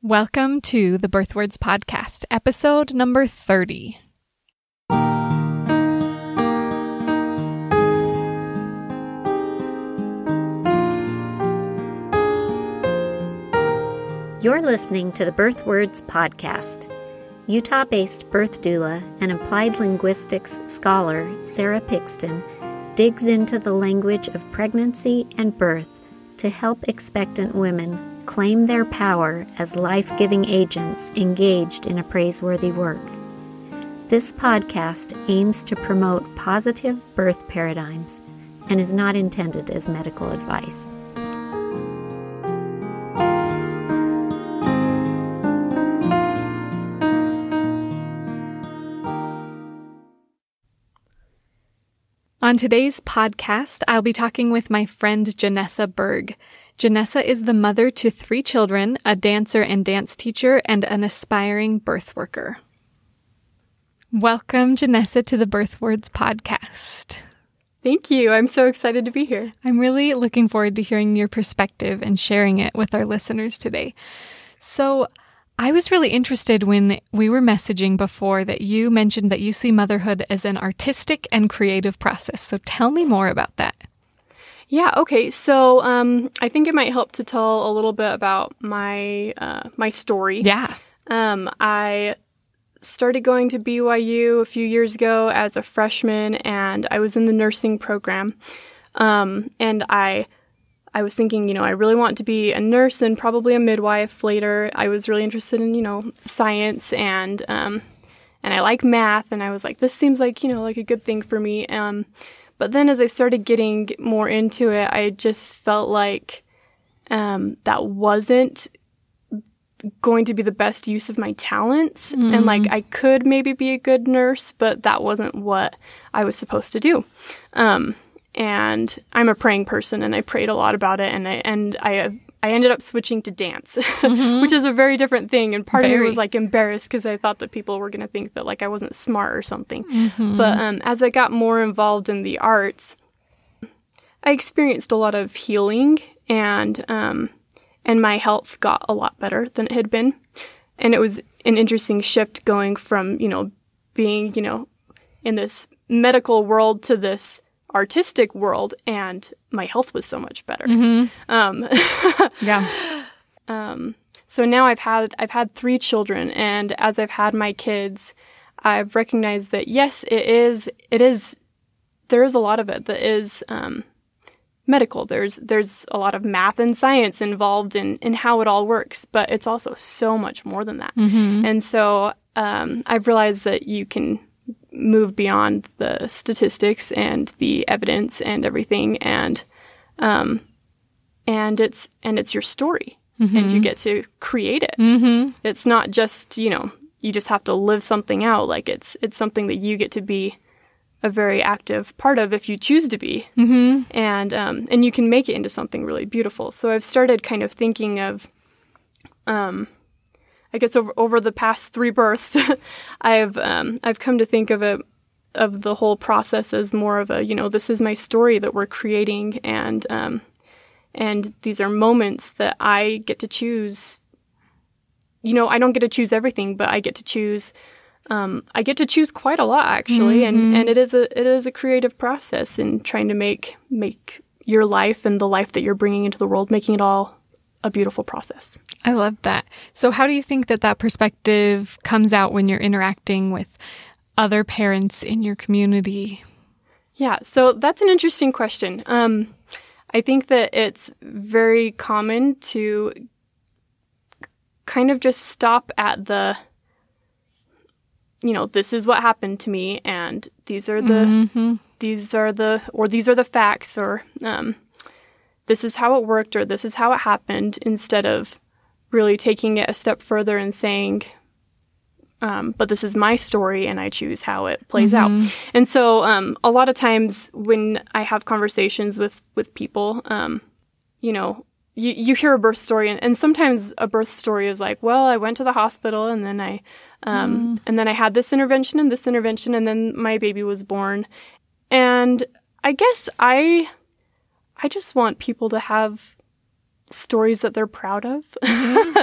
Welcome to the Birthwords Podcast, episode number 30. You're listening to the Birthwords Podcast. Utah-based birth doula and applied linguistics scholar Sarah Pixton digs into the language of pregnancy and birth to help expectant women claim their power as life-giving agents engaged in a praiseworthy work. This podcast aims to promote positive birth paradigms and is not intended as medical advice. On today's podcast, I'll be talking with my friend Jenessa Berg. Jenessa is the mother to 3 children, a dancer and dance teacher, and an aspiring birth worker. Welcome, Jenessa, to the Birthwords Podcast. Thank you. I'm so excited to be here. I'm really looking forward to hearing your perspective and sharing it with our listeners today. So, I was really interested when we were messaging before that you mentioned that you see motherhood as an artistic and creative process. So tell me more about that. Yeah, okay. So I think it might help to tell a little bit about my story. Yeah. I started going to BYU a few years ago as a freshman, and I was in the nursing program. And I was thinking, I really want to be a nurse and probably a midwife later. I was really interested in, science and I like math. And I was like, this seems like, like a good thing for me. But then as I started getting more into it, I just felt like that wasn't going to be the best use of my talents. Mm-hmm. And like I could maybe be a good nurse, but that wasn't what I was supposed to do. And I'm a praying person, and I prayed a lot about it, and I ended up switching to dance, mm-hmm. which is a very different thing. And part of me was like embarrassed because I thought that people were going to think that like I wasn't smart or something. Mm-hmm. But as I got more involved in the arts, I experienced a lot of healing, and my health got a lot better than it had been. And it was an interesting shift going from being in this medical world to this artistic world, and my health was so much better. Mm-hmm. Yeah. So now I've had 3 children, and as I've had my kids, I've recognized that yes, there is a lot of it that is medical. There's a lot of math and science involved in how it all works, but it's also so much more than that. Mm-hmm. And so I've realized that you can move beyond the statistics and the evidence and everything, and it's your story, mm-hmm. and you get to create it. Mm-hmm. It's not just you just have to live something out. Like it's something that you get to be a very active part of if you choose to be, mm-hmm. and you can make it into something really beautiful. So I've started kind of thinking of I guess over the past 3 births, I've come to think of the whole process as more of a this is my story that we're creating, and these are moments that I get to choose. I don't get to choose everything, but I get to choose. I get to choose quite a lot actually, mm-hmm. and it is a creative process in trying to make your life and the life that you're bringing into the world, making it all a beautiful process. I love that. So how do you think that perspective comes out when you're interacting with other parents in your community? Yeah, so that's an interesting question. I think that it's very common to kind of just stop at the, this is what happened to me, and these are the facts, or this is how it worked, or this is how it happened, instead of really taking it a step further and saying, but this is my story and I choose how it plays mm-hmm. out. And so a lot of times when I have conversations with people, you hear a birth story, and sometimes a birth story is like, well, I went to the hospital, and then I had this intervention, and then my baby was born. And I guess I just want people to have stories that they're proud of. Mm-hmm.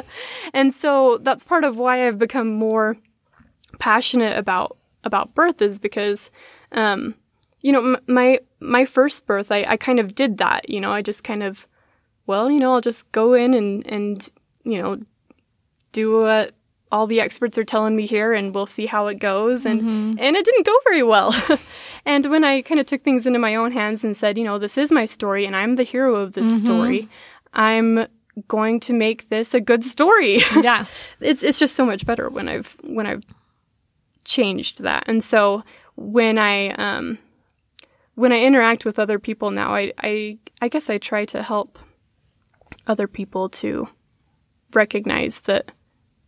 And so that's part of why I've become more passionate about birth, is because, my first birth, I kind of did that, I just kind of, I'll just go in and do what all the experts are telling me here, and we'll see how it goes. And it didn't go very well. And when I kind of took things into my own hands and said, this is my story and I'm the hero of this story, I'm going to make this a good story. Yeah. It's just so much better when I've changed that. And so when I interact with other people now, I guess I try to help other people to recognize that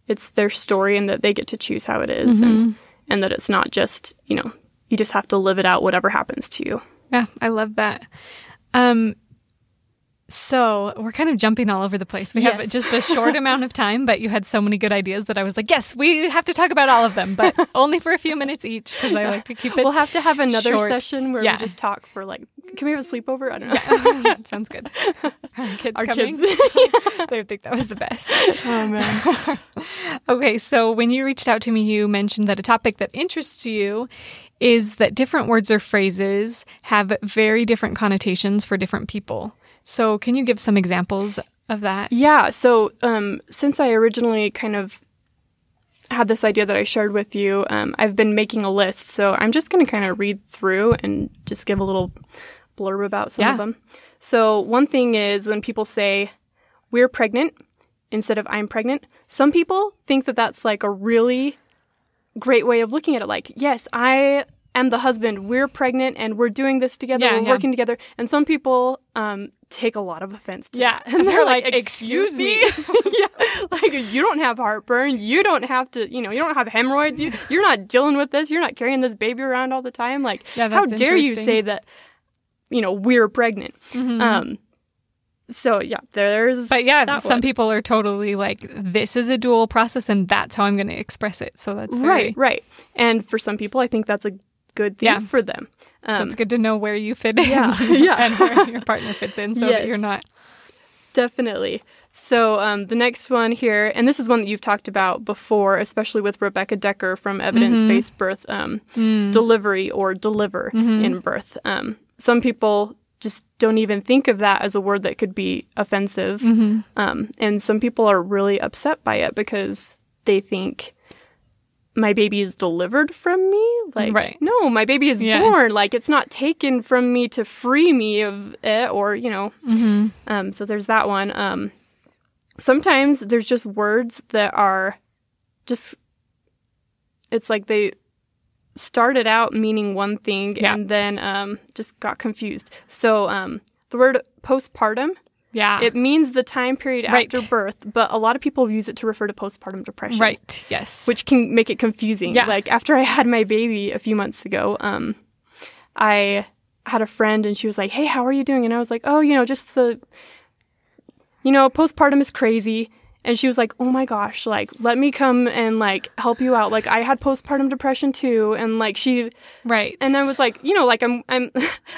it's their story and that they get to choose how it is, and that it's not just, you just have to live it out, whatever happens to you. Yeah, I love that. So we're kind of jumping all over the place. We have just a short amount of time, but you had so many good ideas that I was like, yes, we have to talk about all of them, but only for a few minutes each, because I like to keep it We'll have to have another short session where we just talk for can we have a sleepover? I don't know. Yeah. Sounds good. Our kids. They would think that was the best. Oh, man. Okay, so when you reached out to me, you mentioned that a topic that interests you is that different words or phrases have very different connotations for different people. So can you give some examples of that? Yeah. So since I originally kind of had this idea that I shared with you, I've been making a list. So I'm just going to kind of read through and just give a little blurb about some of them. So one thing is when people say, we're pregnant instead of I'm pregnant, some people think that that's like a really great way of looking at it. Like, yes, I am the husband, we're pregnant and we're doing this together, we're working together. And some people take a lot of offense to that. And they're like, excuse me? Like, you don't have heartburn, you don't have to, you don't have hemorrhoids, you're not dealing with this, you're not carrying this baby around all the time. Like, how dare you say that, we're pregnant? So there's some people are totally like, this is a dual process and that's how I'm going to express it. So that's right. And for some people, I think that's a good thing for them. So it's good to know where you fit in and where your partner fits in, so that you're not. Definitely. So the next one here, and this is one that you've talked about before, especially with Rebecca Decker from Evidence-Based Birth, delivery or deliver in birth. Some people just don't even think of that as a word that could be offensive. And some people are really upset by it because they think, my baby is delivered from me? Like, no, my baby is born. Like, it's not taken from me to free me of it, or, so there's that one. Sometimes there's just words that are just, it's like they started out meaning one thing and then just got confused. So the word postpartum, it means the time period after birth, but a lot of people use it to refer to postpartum depression. Right, yes. Which can make it confusing. Yeah. Like, after I had my baby a few months ago, I had a friend and she was like, hey, how are you doing? And I was like, oh, just the, postpartum is crazy. And she was like, oh my gosh, like, let me come and like help you out. Like, I had postpartum depression too. And like Right. And I was like, like, I'm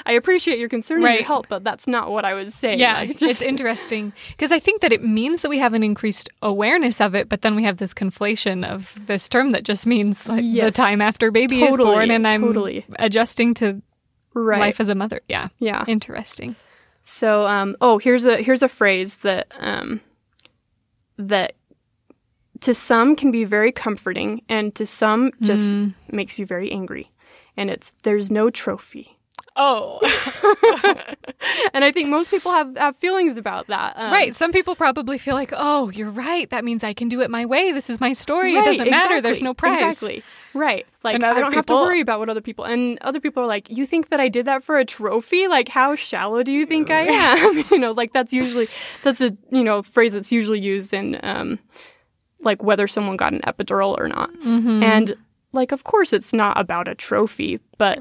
I appreciate your concern and your help, but that's not what I was saying. Yeah. Like, it's interesting because I think that it means that we have an increased awareness of it, but then we have this conflation of this term that just means like the time after baby is born, and I'm adjusting to life as a mother. Yeah. Yeah. Interesting. So, here's a phrase that to some can be very comforting and to some just makes you very angry. And it's, there's no trophy. Oh. And I think most people have feelings about that. Right. Some people probably feel like, oh, you're right. That means I can do it my way. This is my story. It doesn't matter. There's no prize. Exactly. Right. Like, I don't have to worry about what other people... And other people are like, you think that I did that for a trophy? Like, how shallow do you think I am? Like, that's a phrase that's usually used in, like, whether someone got an epidural or not. And... like, of course, it's not about a trophy, but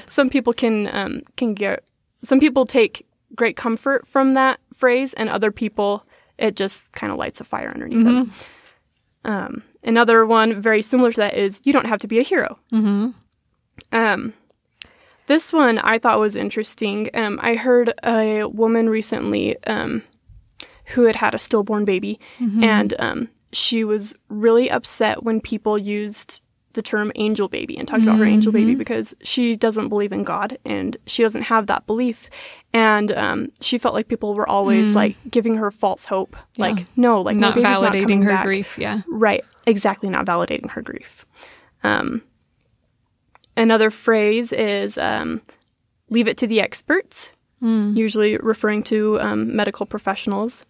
some people some people take great comfort from that phrase, and other people, it just kind of lights a fire underneath them. Another one very similar to that is, you don't have to be a hero. This one I thought was interesting. I heard a woman recently who had had a stillborn baby. And she was really upset when people used the term angel baby and talked about her angel baby, because she doesn't believe in God and she doesn't have that belief. And she felt like people were always like giving her false hope. Like, no, like not my baby's validating not coming her back. grief. Yeah. Right. Exactly. Not validating her grief. Another phrase is leave it to the experts, usually referring to medical professionals.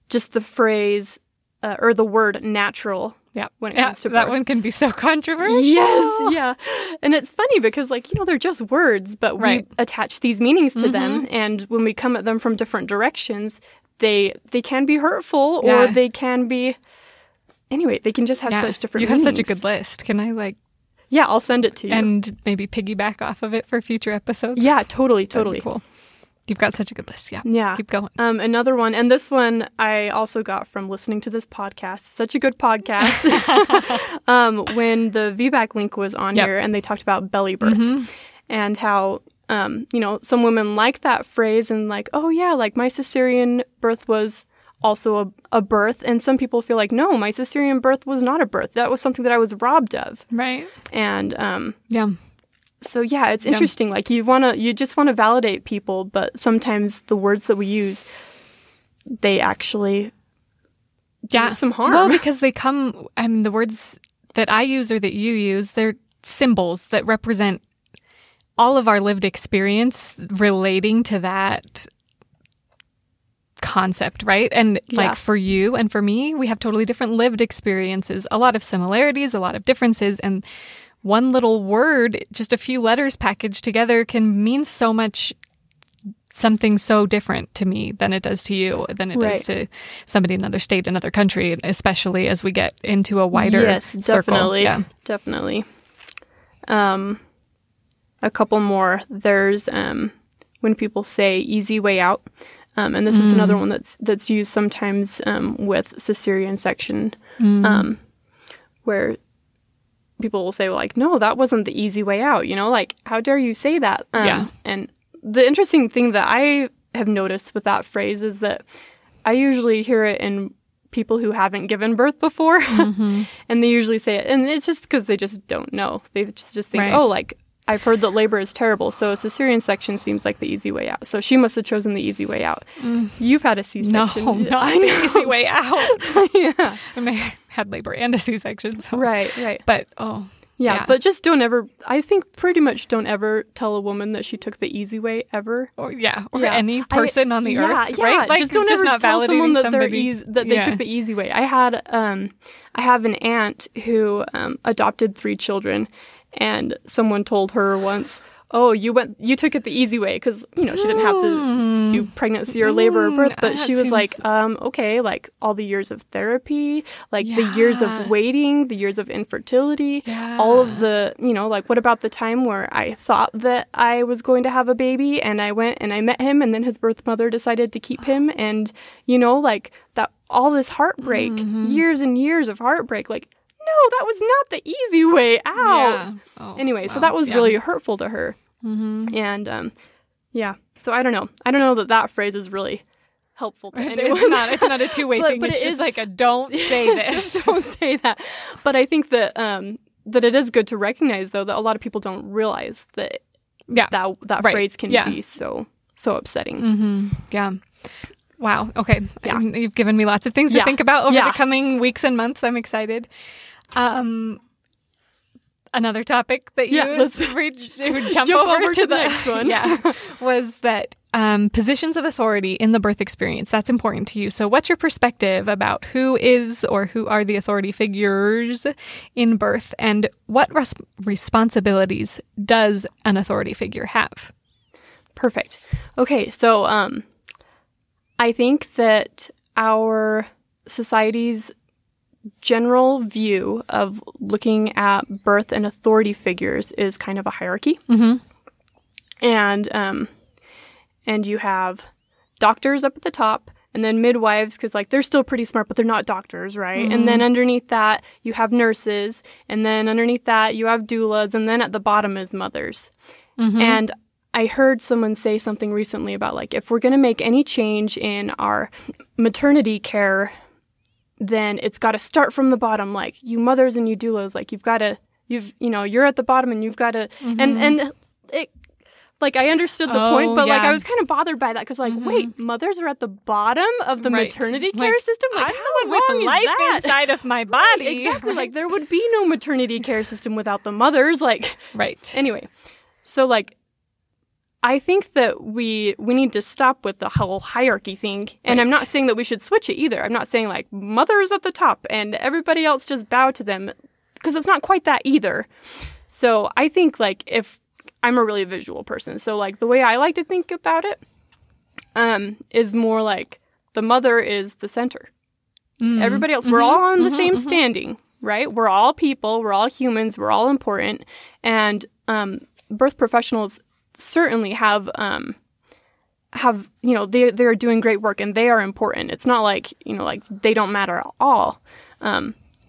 Just the phrase or the word natural. Yeah. When it comes to birth. That one can be so controversial. Yes. Yeah. And it's funny because, like, they're just words, but we attach these meanings to them. And when we come at them from different directions, they can be hurtful or they can be, anyway, they can just have such different meanings. You have such a good list. Can I, like... Yeah, I'll send it to you. And maybe piggyback off of it for future episodes? Yeah, totally. That'd be cool. You've got such a good list. Yeah. Yeah. Keep going. Another one, and this one I also got from listening to this podcast. Such a good podcast. When the VBAC link was on here and they talked about belly birth and how, some women like that phrase and like, oh yeah, like my cesarean birth was also a birth. And some people feel like, no, my cesarean birth was not a birth. That was something that I was robbed of. Right. And, so yeah, it's interesting. Like you just want to validate people, but sometimes the words that we use, they actually do some harm. Well, because they come, the words that I use or that you use, they're symbols that represent all of our lived experience relating to that concept, right? And like for you and for me, we have totally different lived experiences, a lot of similarities, a lot of differences, and one little word, just a few letters packaged together can mean so much, something so different to me than it does to you, than it does to somebody in another state, another country, especially as we get into a wider circle. Definitely. A couple more. There's when people say easy way out. And this is another one that's used sometimes with cesarean section, where people will say, well, like, no, that wasn't the easy way out. Like, how dare you say that? And the interesting thing that I have noticed with that phrase is that I usually hear it in people who haven't given birth before, and they usually say it. And it's just because they just don't know. They just think, oh, like, I've heard that labor is terrible, so a cesarean section seems like the easy way out. So she must have chosen the easy way out. You've had a C-section. No, not the easy way out. Yeah. I mean, I had labor and a C-section. So. Right. But, but just don't ever, I think pretty much don't ever tell a woman that she took the easy way ever. Or any person on the earth, right? Like, just don't ever tell someone that they took the easy way. I have an aunt who adopted 3 children. And someone told her once, oh, you took it the easy way, because, she didn't have to do pregnancy or labor or birth. But she was like, okay, like all the years of therapy, like the years of waiting, the years of infertility, all of the, like what about the time where I thought that I was going to have a baby and I went and I met him and then his birth mother decided to keep him, and, like that, all this heartbreak, years and years of heartbreak, like, no, that was not the easy way out. Anyway, so that was really hurtful to her. And so I don't know. I don't know that phrase is really helpful to anyone. It's not a two-way thing. But it's just like a don't say this. Don't say that. But I think that that it is good to recognize, though, that a lot of people don't realize that that phrase can be so upsetting. Yeah. Wow. Okay. Yeah. You've given me lots of things to think about over the coming weeks and months. I'm excited. Another topic that you jump over to the next one was that positions of authority in the birth experience. That's important to you. So what's your perspective about who is or who are the authority figures in birth, and what responsibilities does an authority figure have? Perfect. Okay. So I think that our society's general view of looking at birth and authority figures is kind of a hierarchy. And you have doctors up at the top, and then midwives, because like they're still pretty smart, but they're not doctors, right? And then underneath that you have nurses, and then underneath that you have doulas, and then at the bottom is mothers. And I heard someone say something recently about like, if we're going to make any change in our maternity care, then it's got to start from the bottom. Like, you mothers and you doulas, like, you're at the bottom and you've got to, and it, like, I understood the point, but like, I was kind of bothered by that because like, wait, mothers are at the bottom of the maternity care system? Like, how wrong is life that? Inside of my body. Right, exactly. Like, there would be no maternity care system without the mothers. Like, right. Anyway, so like, I think that we need to stop with the whole hierarchy thing. And I'm not saying that we should switch it either. I'm not saying like mothers at the top and everybody else just bow to them, because it's not quite that either. So I think like, if I'm a really visual person, so like the way I like to think about it is more like the mother is the center. Everybody else, we're all on the same standing, right? We're all people, we're all humans, we're all important. And birth professionals certainly have they're doing great work and they are important. It's not like, like they don't matter at all.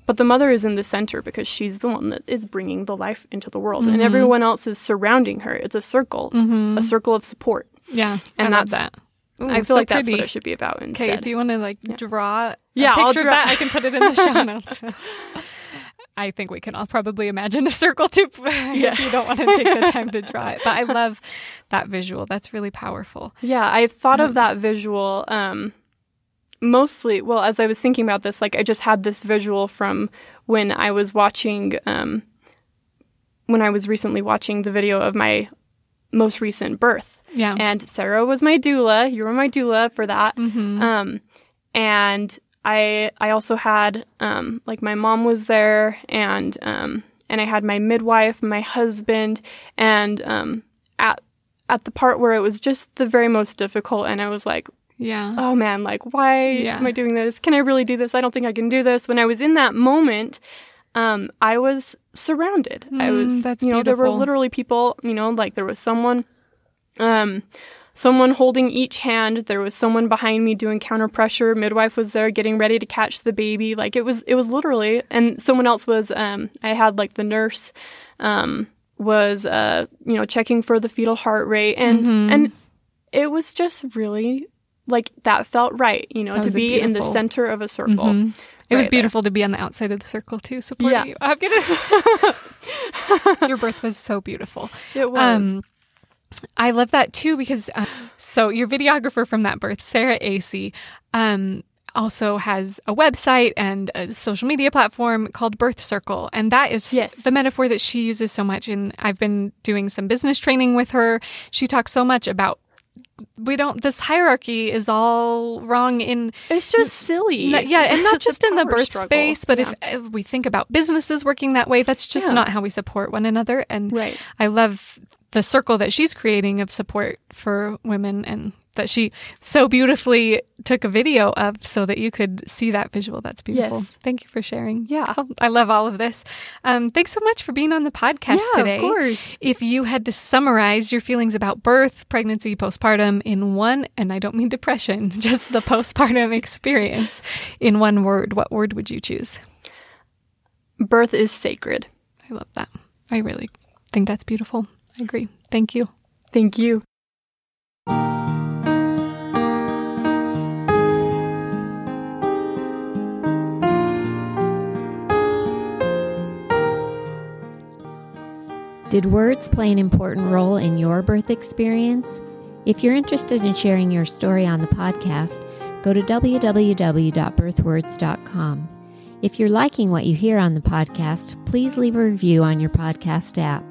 But the mother is in the center because she's the one that is bringing the life into the world, and everyone else is surrounding her. It's a circle of support. Yeah, and that's that. Ooh, I feel like that's what it should be about instead. Okay, if you want to draw a I'll picture of that, I can put it in the show notes. I think we can all probably imagine a circle too, if you don't want to take the time to draw it. But I love that visual. That's really powerful. Yeah, I thought of that visual mostly, well, as I was thinking about this, like I just had this visual from when I was watching, when I was recently watching the video of my most recent birth. Yeah. And Sarah was my doula. You were my doula for that. And I also had, like my mom was there, and I had my midwife, my husband, and at the part where it was just the very most difficult, and I was like, oh man, like why am I doing this? Can I really do this? I don't think I can do this. When I was in that moment, I was surrounded. I was, that's there were literally people, like there was someone holding each hand. There was someone behind me doing counter pressure. Midwife was there getting ready to catch the baby. Like it was literally, and someone else was, I had like the nurse, was, checking for the fetal heart rate, and it was just really like, that felt right, to be in the center of a circle. It was beautiful to be on the outside of the circle too, supporting you. I'm gonna Your birth was so beautiful. It was. I love that too, because so your videographer from that birth, Sarah Acey, also has a website and a social media platform called Birth Circle. And that is the metaphor that she uses so much. And I've been doing some business training with her. She talks so much about this hierarchy is all wrong it's just silly. And not just in the birth space, but if we think about businesses working that way, that's just not how we support one another. And I love the circle that she's creating of support for women, and that she so beautifully took a video of so that you could see that visual. That's beautiful. Yes. Thank you for sharing. Yeah. I love all of this. Thanks so much for being on the podcast today. Of course. If you had to summarize your feelings about birth, pregnancy, postpartum in one, and I don't mean depression, just the postpartum experience in one word, what word would you choose? Birth is sacred. I love that. I really think that's beautiful. I agree. Thank you. Thank you. Did words play an important role in your birth experience? If you're interested in sharing your story on the podcast, go to www.birthwords.com. If you're liking what you hear on the podcast, please leave a review on your podcast app.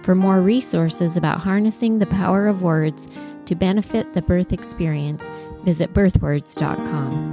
For more resources about harnessing the power of words to benefit the birth experience, visit birthwords.com.